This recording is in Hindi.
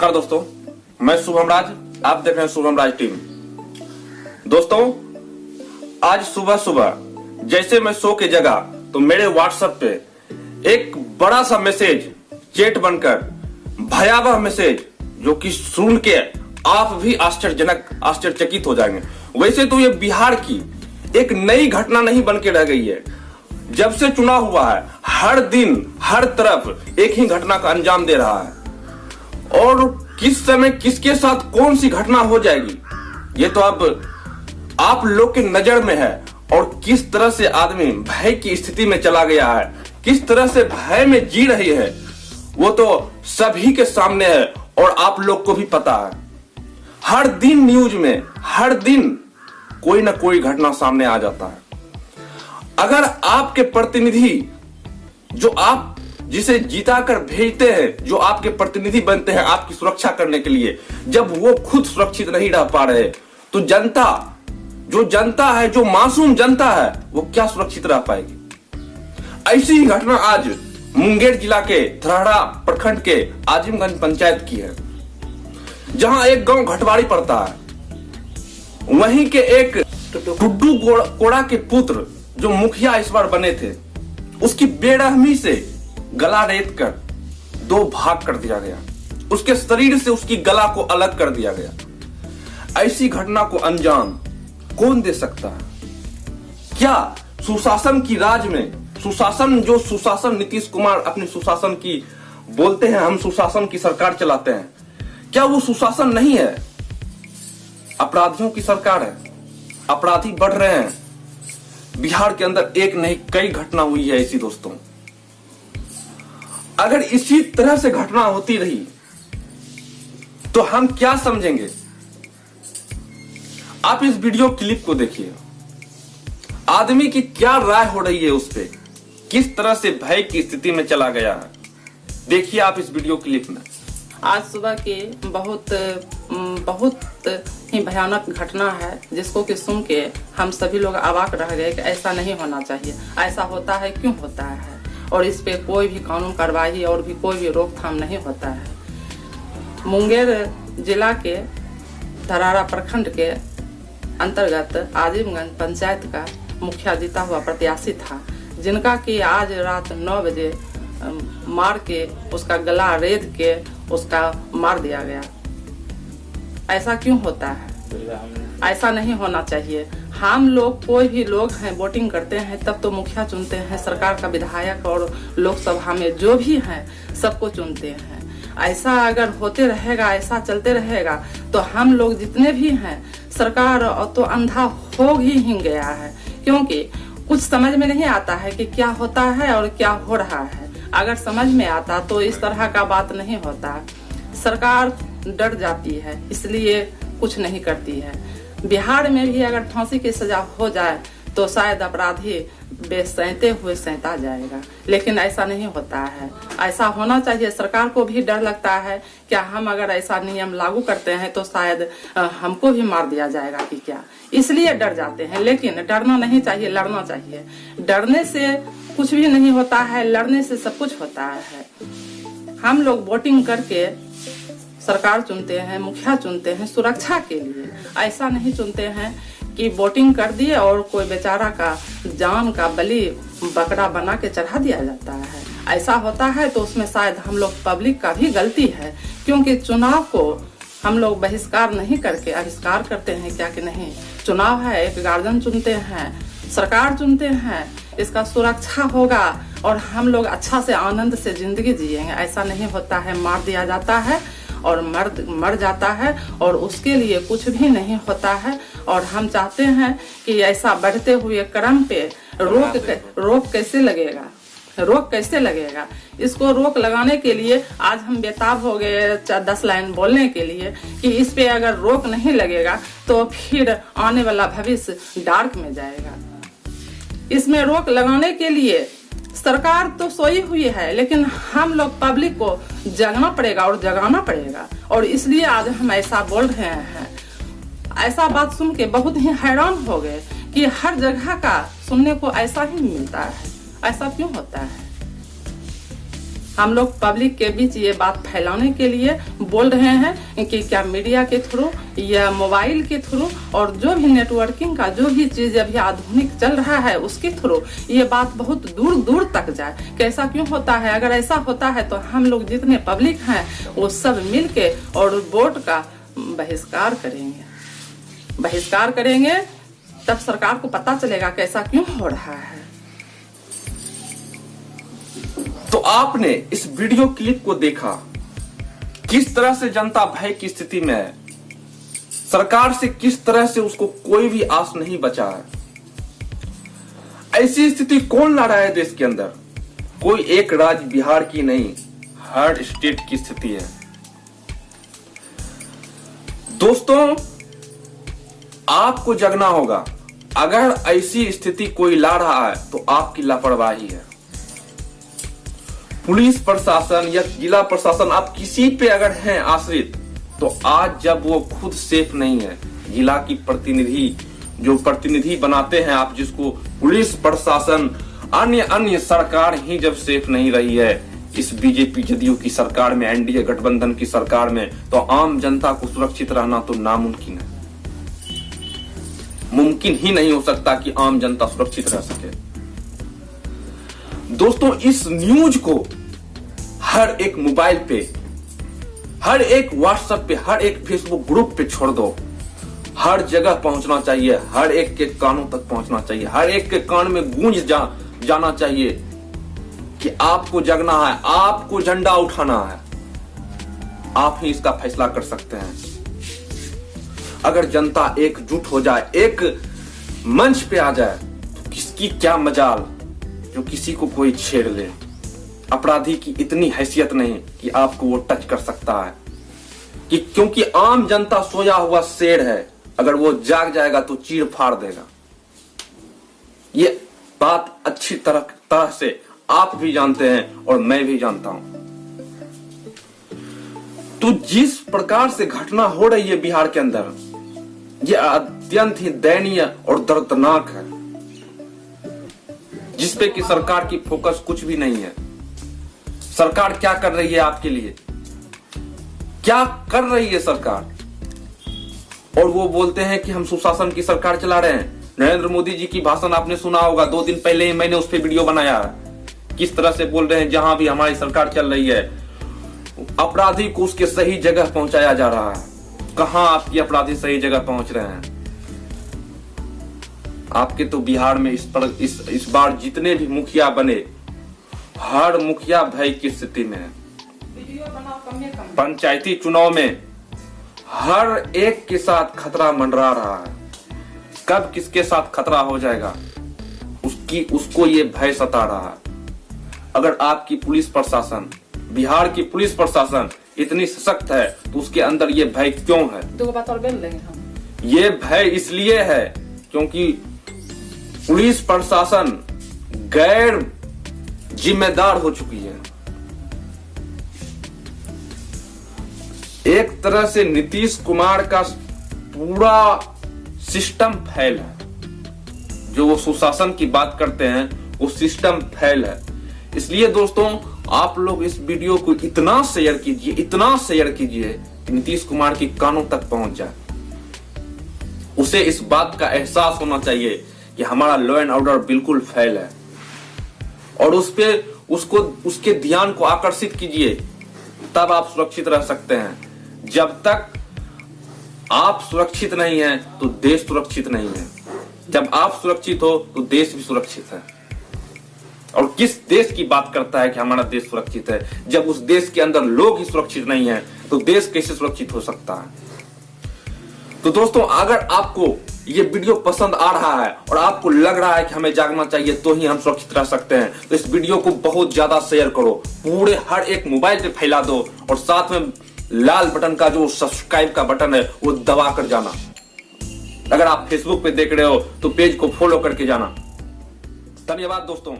नमस्कार दोस्तों, मैं शुभम राज, आप देख रहे हैं शुभम राज टीवी। दोस्तों, आज सुबह सुबह जैसे मैं सो के जगा तो मेरे व्हाट्सएप पे एक बड़ा सा मैसेज चैट बनकर भयावह मैसेज, जो कि सुन के आप भी आश्चर्यचकित हो जाएंगे। वैसे तो ये बिहार की एक नई घटना नहीं बन के रह गई है। जब से चुनाव हुआ है, हर दिन हर तरफ एक ही घटना का अंजाम दे रहा है, और किस समय किसके साथ कौन सी घटना हो जाएगी ये तो अब आप लोग के नजर में है। और किस तरह से आदमी भय की स्थिति में चला गया है, किस तरह से भय में जी रही है, वो तो सभी के सामने है और आप लोग को भी पता है। हर दिन न्यूज में हर दिन कोई ना कोई घटना सामने आ जाता है। अगर आपके प्रतिनिधि, जो आप जिसे जीता कर भेजते हैं, जो आपके प्रतिनिधि बनते हैं आपकी सुरक्षा करने के लिए, जब वो खुद सुरक्षित नहीं रह पा रहे तो जनता, जो जनता है, जो मासूम जनता है, वो क्या सुरक्षित रह पाएगी। ऐसी ही घटना आज मुंगेर जिला के धरहरा प्रखंड के आजिमगंज पंचायत की है, जहां एक गांव घटवाड़ी पड़ता है। वहीं के एक टुड्डू कोड़ा के पुत्र, जो मुखिया इस बार बने थे, उसकी बेरहमी से गला रेत कर दो भाग कर दिया गया। उसके शरीर से उसकी गला को अलग कर दिया गया। ऐसी घटना को अंजाम कौन दे सकता है? क्या सुशासन की राज में, सुशासन नीतीश कुमार अपनी सुशासन की बोलते हैं, हम सुशासन की सरकार चलाते हैं, क्या वो सुशासन नहीं है? अपराधियों की सरकार है, अपराधी बढ़ रहे हैं। बिहार के अंदर एक नहीं कई घटना हुई है ऐसी। दोस्तों, अगर इसी तरह से घटना होती रही तो हम क्या समझेंगे? आप इस वीडियो क्लिप को देखिए, आदमी की क्या राय हो रही है उस पे, किस तरह से भय की स्थिति में चला गया है। देखिए आप इस वीडियो क्लिप में। आज सुबह की बहुत ही भयानक घटना है, जिसको कि सुन के हम सभी लोग अवाक रह गए कि ऐसा नहीं होना चाहिए। ऐसा होता है, क्यों होता है, और इस पे कोई भी कानून कार्रवाई और भी कोई भी रोकथाम नहीं होता है। मुंगेर जिला के धरहरा प्रखंड के अंतर्गत आजिमगंज पंचायत का मुखिया जीता हुआ प्रत्याशी था, जिनका कि आज रात 9 बजे मार के उसका गला रेत के उसका मार दिया गया। ऐसा क्यों होता है? ऐसा नहीं होना चाहिए। हम लोग, कोई भी लोग हैं, वोटिंग करते हैं तब तो मुखिया चुनते हैं, सरकार का विधायक और लोकसभा में जो भी हैं सबको चुनते हैं। ऐसा अगर होते रहेगा, ऐसा चलते रहेगा तो हम लोग जितने भी हैं, सरकार तो अंधा हो ही गया है, क्योंकि कुछ समझ में नहीं आता है कि क्या होता है और क्या हो रहा है। अगर समझ में आता तो इस तरह का बात नहीं होता। सरकार डर जाती है, इसलिए कुछ नहीं करती है। बिहार में भी अगर फांसी की सजा हो जाए तो शायद अपराधी बेसैते हुए सैंता जाएगा, लेकिन ऐसा नहीं होता है। ऐसा होना चाहिए। सरकार को भी डर लगता है, क्या हम अगर ऐसा नियम लागू करते हैं तो शायद हमको भी मार दिया जाएगा कि क्या, इसलिए डर जाते हैं। लेकिन डरना नहीं चाहिए, लड़ना चाहिए। डरने से कुछ भी नहीं होता है, लड़ने से सब कुछ होता है। हम लोग वोटिंग करके सरकार चुनते हैं, मुखिया चुनते हैं सुरक्षा के लिए। ऐसा नहीं चुनते हैं कि वोटिंग कर दिए और कोई बेचारा का जान का बलि बकरा बना के चढ़ा दिया जाता है। ऐसा होता है तो उसमें शायद हम लोग पब्लिक का भी गलती है, क्योंकि चुनाव को हम लोग बहिष्कार नहीं करके आविष्कार करते हैं क्या कि नहीं। चुनाव है, एक गार्जियन चुनते हैं, सरकार चुनते हैं, इसका सुरक्षा होगा और हम लोग अच्छा से आनंद से जिंदगी जिएंगे। ऐसा नहीं होता है, मार दिया जाता है और मर जाता है और उसके लिए कुछ भी नहीं होता है। और हम चाहते हैं कि ऐसा बढ़ते हुए क्रम पे रोक कैसे लगेगा, रोक कैसे लगेगा। इसको रोक लगाने के लिए आज हम बेताब हो गए 10 लाइन बोलने के लिए कि इस पे अगर रोक नहीं लगेगा तो फिर आने वाला भविष्य डार्क में जाएगा। इसमें रोक लगाने के लिए सरकार तो सोई हुई है, लेकिन हम लोग पब्लिक को जगना पड़ेगा और जगाना पड़ेगा, और इसलिए आज हम ऐसा बोल रहे हैं। ऐसा बात सुन के बहुत ही हैरान हो गए कि हर जगह का सुनने को ऐसा ही मिलता है। ऐसा क्यों होता है? हम लोग पब्लिक के बीच ये बात फैलाने के लिए बोल रहे हैं कि क्या मीडिया के थ्रू या मोबाइल के थ्रू और जो भी नेटवर्किंग का जो भी चीज अभी आधुनिक चल रहा है उसके थ्रू ये बात बहुत दूर दूर तक जाए। कैसा क्यों होता है? अगर ऐसा होता है तो हम लोग जितने पब्लिक हैं वो सब मिलके और वोट का बहिष्कार करेंगे, तब सरकार को पता चलेगा कैसा क्यों हो रहा है। तो आपने इस वीडियो क्लिप को देखा, किस तरह से जनता भय की स्थिति में है, सरकार से किस तरह से उसको कोई भी आस नहीं बचा है। ऐसी स्थिति कौन ला रहा है देश के अंदर? कोई एक राज्य बिहार की नहीं, हर स्टेट की स्थिति है। दोस्तों, आपको जगना होगा। अगर ऐसी स्थिति कोई ला रहा है तो आपकी लापरवाही है। पुलिस प्रशासन या जिला प्रशासन, आप किसी पे अगर हैं आश्रित, तो आज जब वो खुद सेफ नहीं है, जिला की प्रतिनिधि बनाते हैं आप, जिसको पुलिस प्रशासन अन्य सरकार ही जब सेफ नहीं रही है इस बीजेपी जदयू की सरकार में, एनडीए गठबंधन की सरकार में, तो आम जनता को सुरक्षित रहना तो नामुमकिन है। मुमकिन ही नहीं हो सकता कि आम जनता सुरक्षित रह सके। दोस्तों, इस न्यूज को हर एक मोबाइल पे, हर एक व्हाट्सएप पे, हर एक फेसबुक ग्रुप पे छोड़ दो। हर जगह पहुंचना चाहिए, हर एक के कानों तक पहुंचना चाहिए, हर एक के कान में गूंज जाना चाहिए कि आपको जगना है, आपको झंडा उठाना है। आप ही इसका फैसला कर सकते हैं। अगर जनता एकजुट हो जाए, एक मंच पे आ जाए, तो किसकी क्या मजाल जो किसी को कोई छेड़ ले। अपराधी की इतनी हैसियत नहीं कि आपको वो टच कर सकता है, कि क्योंकि आम जनता सोया हुआ शेर है, अगर वो जाग जाएगा तो चीर फाड़ देगा। ये बात अच्छी तरह से आप भी जानते हैं और मैं भी जानता हूं। तो जिस प्रकार से घटना हो रही है बिहार के अंदर, ये अत्यंत ही दयनीय और दर्दनाक है, जिसपे कि सरकार की फोकस कुछ भी नहीं है। सरकार क्या कर रही है आपके लिए? क्या कर रही है सरकार? और वो बोलते हैं कि हम सुशासन की सरकार चला रहे हैं। नरेंद्र मोदी जी की भाषण आपने सुना होगा, 2 दिन पहले ही मैंने उस पर वीडियो बनाया। किस तरह से बोल रहे हैं, जहां भी हमारी सरकार चल रही है अपराधी को उसके सही जगह पहुंचाया जा रहा है। कहां आपकी अपराधी सही जगह पहुंच रहे हैं? आपके तो बिहार में इस बार जितने भी मुखिया बने, हर मुखिया भय की स्थिति में है। पंचायती चुनाव में हर एक के साथ खतरा मंडरा रहा है। कब किसके साथ खतरा हो जाएगा उसको ये भय सता रहा है। अगर आपकी पुलिस प्रशासन, बिहार की पुलिस प्रशासन इतनी सशक्त है तो उसके अंदर ये भय क्यों है? 2 बात और बोल लेंगे हम। ये भय इसलिए है क्योंकि पुलिस प्रशासन गैर जिम्मेदार हो चुकी है। एक तरह से नीतीश कुमार का पूरा सिस्टम फेल है। जो वो सुशासन की बात करते हैं वो सिस्टम फेल है। इसलिए दोस्तों, आप लोग इस वीडियो को इतना शेयर कीजिए कि नीतीश कुमार की कानों तक पहुंच जाए। उसे इस बात का एहसास होना चाहिए कि हमारा लॉ एंड ऑर्डर बिल्कुल फेल है, और उसके ध्यान को आकर्षित कीजिए, तब आप सुरक्षित रह सकते हैं। जब तक आप सुरक्षित नहीं हैं तो देश सुरक्षित नहीं है। जब आप सुरक्षित हो तो देश भी सुरक्षित है। और किस देश की बात करता है कि हमारा देश सुरक्षित है? जब उस देश के अंदर लोग ही सुरक्षित नहीं है तो देश कैसे सुरक्षित हो सकता है? तो दोस्तों, अगर आपको ये वीडियो पसंद आ रहा है और आपको लग रहा है कि हमें जागना चाहिए तो ही हम सुरक्षित रह सकते हैं, तो इस वीडियो को बहुत ज्यादा शेयर करो, पूरे हर एक मोबाइल पे फैला दो, और साथ में लाल बटन का जो सब्सक्राइब का बटन है वो दबा कर जाना। अगर आप फेसबुक पे देख रहे हो तो पेज को फॉलो करके जाना। धन्यवाद दोस्तों।